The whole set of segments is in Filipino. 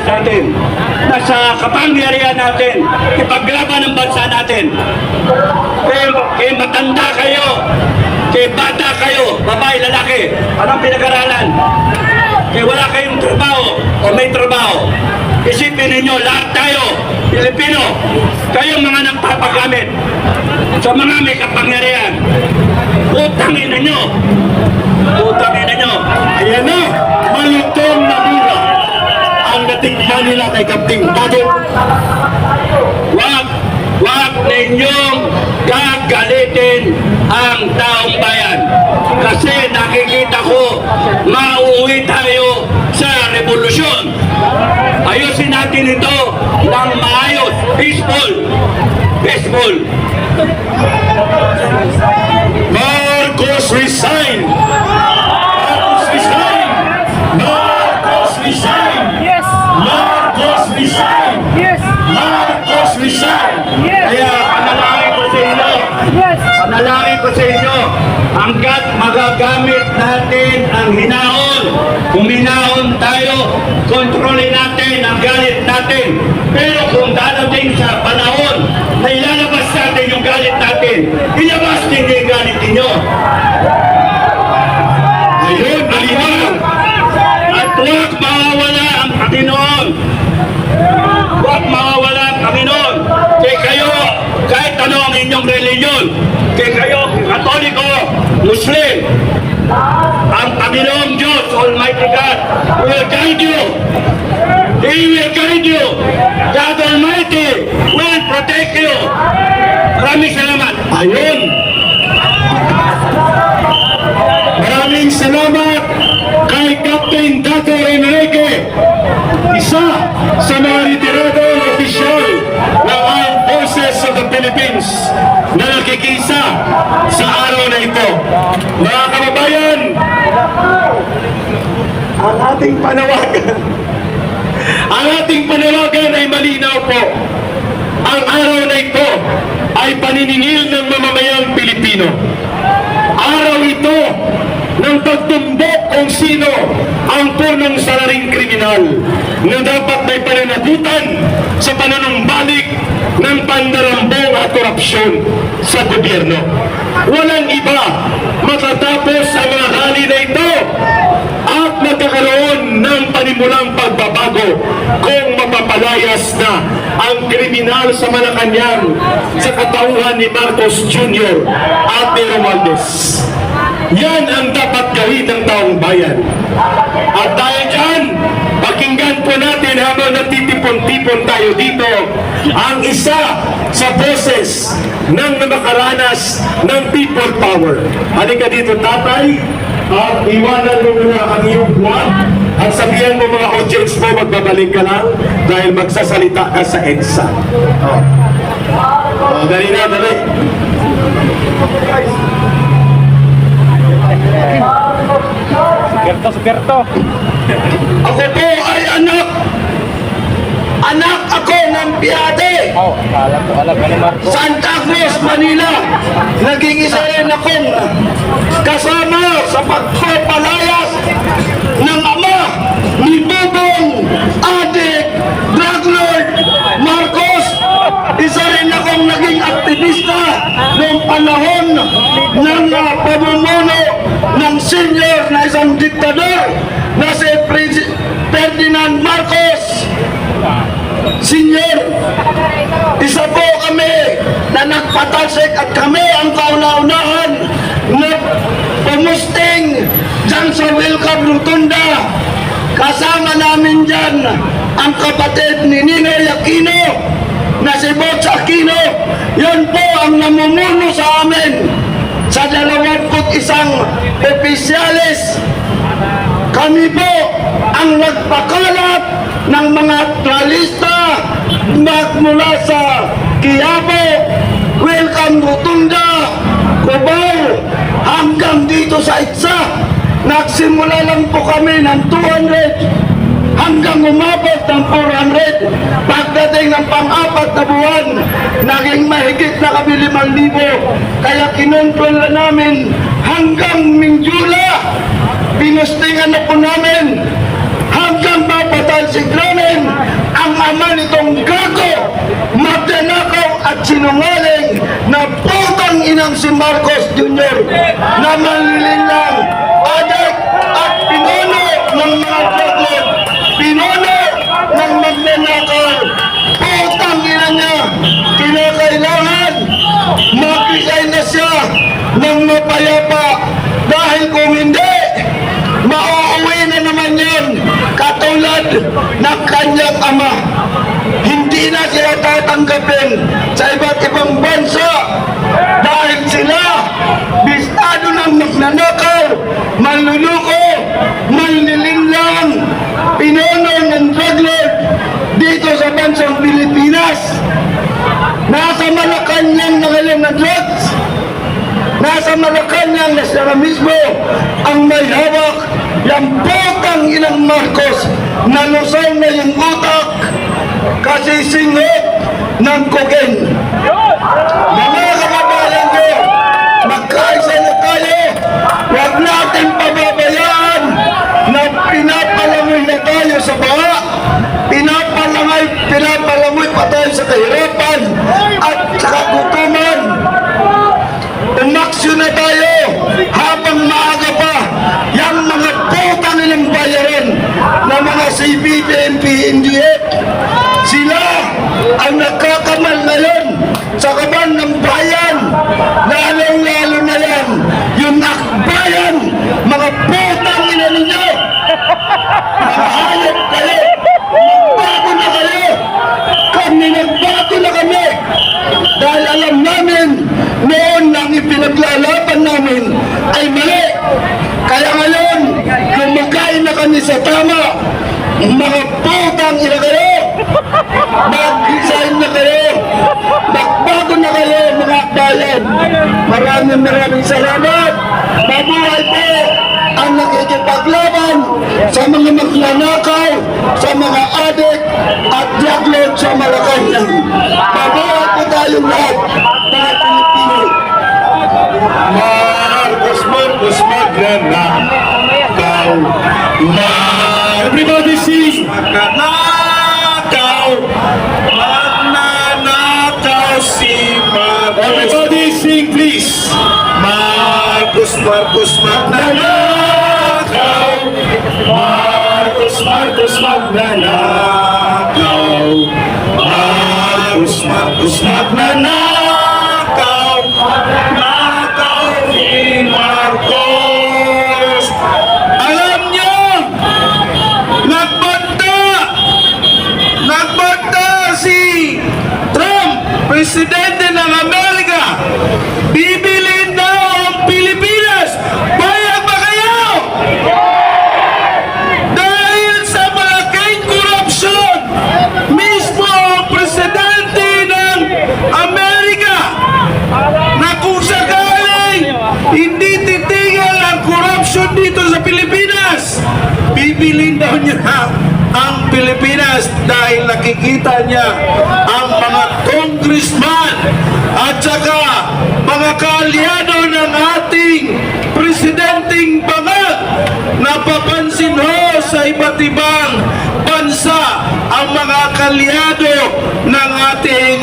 natin, nasa kapangyarihan natin, ipaglaban ng bansa natin. Kaya matanda kayo, kaya bata kayo, babae, lalaki, anong pinag-aralan? Kaya wala kayong trabaho o may trabaho. Isipin ninyo, lahat tayo, Pilipino, kayong mga nagpapagamit sa mga may kapangyarihan. Utangin ninyo. Utangin ninyo. Ayan na, malutong na mura ang natikman nila kay Kapting Tato. Wag ninyong gagalitin ang taong bayan. Kasi nakikita ko, mauwi tayo sa revolusyon. Ayusin natin ito ng maayos, peaceful. Peaceful. Marcos resign! Marcos resign! Marcos resign! Yes! Marcos resign! Yes! Marcos resign! Yes! Kaya panalangin ko sa inyo. Yes! Panalangin ko sa inyo, hanggat magagamit natin ang hinahon, kuminahon tayo, kontrolin natin ang galit natin. Pero kung dadating sa panahon na ilalabas natin yung galit natin, ilabas din yung galit ninyo. Ayun, malinaw! At huwag mawawala ang Panginoon. Huwag mawawala ang Panginoon. Kaya kayo, kahit ano ang inyong reliyon, kaya kayo, Katoliko, Muslim, ang Panginoong Diyos, Almighty God, will guide you. He will guide you. God Almighty will protect you. Maraming salamat. Ayun! Maraming salamat kay Captain Tato Enrique, isa sa mga retiradong opisyal ng Armed Forces of the Philippines na nakikisa sa araw na ito. Mga kababayan, ang ating panawagan ay malinaw po. Ang araw na ito ay paniningil ng mamamayang Pilipino. Araw ito ng pagtumbok kung sino ang punong salaring kriminal na dapat may pananagutan sa pananumbalik ng pandarambong at korupsyon sa gobyerno. Walang iba matatapos ang mga rally na ito at magkakaroon ng panimulang pagbabago kung mapapalayas na ang kriminal sa Malacanang sa katauhan ni Marcos Jr. at ni Romualdez. Yan ang dapat gawin ng taong bayan. At dahil dyan, pakinggan po natin habang natitipon-tipon tayo dito ang isa sa boses ng nakaranas ng people power. Halika dito, tatay, at iwanan mo muna ang iyong buwan at sabihan mo mga audience mo, magbabalik ka lang dahil magsasalita ka sa EDSA. Dali na, dali. Sukerto! Ako po ay anak! Anak ako ng Piade! Oh, alam ka ni Marco. Santa Cruz, Manila! Naging isa rin akong kasama sa pagpapalayas ng ama ni Bubong Adik Drug Lord Marcos. Isa rin akong naging aktivista noong panahon ng pamumuno ng senior na isang diktador na si Ferdinand Marcos Senior. Isa po kami na nagpatalsik at kami ang kauna-unahan na pumusting dyan sa Welcome Rotunda. Kasama namin dyan ang kapatid ni Ninoy Aquino na si Bots Aquino. Yun po ang namumuno sa amin sa 21 opisyalis. Kami po ang nagpakalat ng mga tralista magmula sa Quiapo, Welcome Rotunda, Cubao, hanggang dito sa Itza. Nagsimula lang po kami ng 200 hanggang umabot ng 400. Pagdating ng pang-apat na buwan, naging mahigit na kami 5,000. Kaya kinontrol na namin hanggang Minjula. Pinustingan na po namin hanggang mapatalsik namin yung gago, magnanakaw at sinungaling na putang inang si Marcos Jr. na manlilinlang, adik at pinuno ng mga gago, pinuno ng magnanakaw. Putang ina niya, kinakailangan mag-resign na siya ng mapayapa dahil kung hindi, mauuwi na naman yan katulad ng kanyang ama. Hindi na sila tatanggapin sa iba't ibang bansa dahil sila bistado ng magnanakaw, manluluko, manlilinlang, pinuno ng drug lord dito sa bansang Pilipinas. Nasa Malacanang na ngayon na drugs. Nasa Malacanang na siya mismo ang may hawak. Yung putang inang Marcos, nalusay na yung utak kasi singot ng kokain. Mga kababayan ko, magkaisa na tayo. Huwag natin pababayaan na pinapalangoy na tayo sa baha. Pinapalangoy pa tayo sa kahirapan at sa kagutuman. Umaksyon na tayo habang maaga pa. Yang mga putang nilang bayaran ng mga CBP, MP, NDF, sila ang nakakamal ngayon sa kaban ng bayan. Lalong-lalo na yan, yung akbayan, mga putang ina ninyo. Mga hayop kayo. Nagbago na kayo. Nagbago na kami. Dahil alam namin, noon lang ipinaglalaban namin ay mali. Kaya ngayon, kumakain na kami sa tama. Mga putang ina kayo. Mag-resign na kayo. Magbago na kayo, mga bayan. Maraming salamat. Mabuhay po ang nakikipaglaban sa mga magnanakaw, sa mga adik at drug lord sa Malacanang. Mabuhay po tayong lahat, mga Pilipino. Marcos, Marcos, magnanakaw. Everybody sing! Magnanakaw! Magnanakaw si Marcos. Everybody sing, please! Marcos, Marcos, magnanakaw. Marcos, Marcos, magnanakaw. Marcos, Marcos, magnanakaw. Nakaw si Marcos. Alam nyo, nagbanta si Trump, presidente ng Amerika. Bibilin daw ang Pilipinas. Bayag ba kayo? Dahil sa malaking korupsyon, mismo ang presidente ng Amerika na kung sakaling hindi titigil ang korupsyon dito sa Pilipinas, bibilin daw niya ang Pilipinas dahil nakikita niya ang mga congressman at saka mga kaalyado ng ating presidenteng bangag. Napapansin ho sa iba't ibang bansa ang mga kaalyado ng ating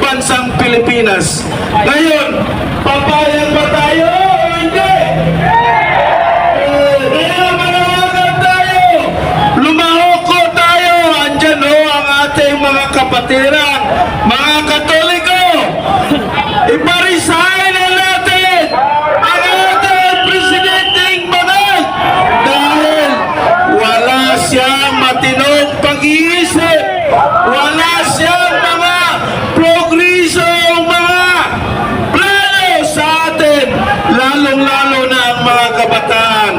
bansang Pilipinas. Ngayon, papayag ba tayo o hindi? Kaya manawagan tayo, lumahoko tayo. Andyan ho ang ating mga kapatiran, mga Katoliko. Iparesign na natin ang ating presidenteng bangag dahil wala siyang matinong pag-iisip, wala siyang mga progreso, mga plano sa atin, lalong-lalo na ang mga kabataan.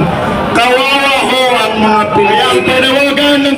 Kawawa ho ang mga Pilipino. Kaya ang panawagan ng